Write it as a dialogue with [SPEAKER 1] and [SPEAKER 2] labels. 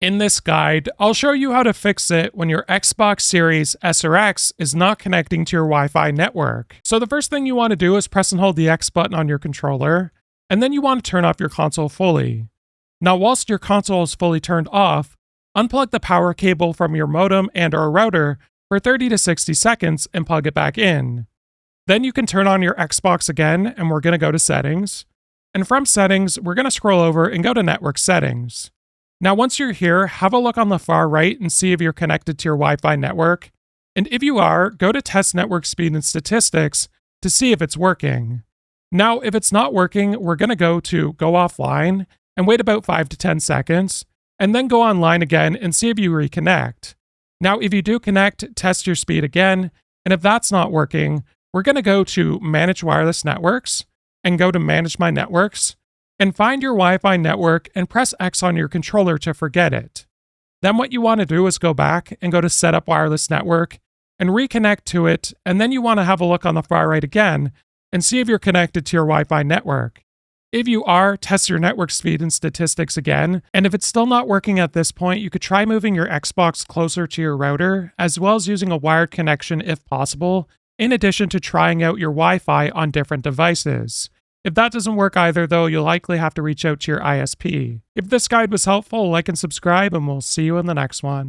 [SPEAKER 1] In this guide, I'll show you how to fix it when your Xbox Series S or X is not connecting to your Wi-Fi network. So the first thing you want to do is press and hold the X button on your controller, and then you want to turn off your console fully. Now, whilst your console is fully turned off, unplug the power cable from your modem and or router for 30 to 60 seconds and plug it back in. Then you can turn on your Xbox again, and we're going to go to Settings. And from Settings, we're going to scroll over and go to Network Settings. Now, once you're here, have a look on the far right and see if you're connected to your Wi-Fi network. And if you are, go to Test Network Speed and Statistics to see if it's working. Now, if it's not working, we're going to go to Go Offline and wait about 5 to 10 seconds, and then go online again and see if you reconnect. Now, if you do connect, test your speed again, and if that's not working, we're going to go to Manage Wireless Networks and go to Manage My Networks, and find your Wi-Fi network and press X on your controller to forget it. Then what you want to do is go back and go to Set Up Wireless Network and reconnect to it, and then you want to have a look on the far right again and see if you're connected to your Wi-Fi network. If you are, test your network speed and statistics again, and if it's still not working at this point, you could try moving your Xbox closer to your router, as well as using a wired connection if possible, in addition to trying out your Wi-Fi on different devices. If that doesn't work either, though, you'll likely have to reach out to your ISP. If this guide was helpful, like and subscribe, and we'll see you in the next one.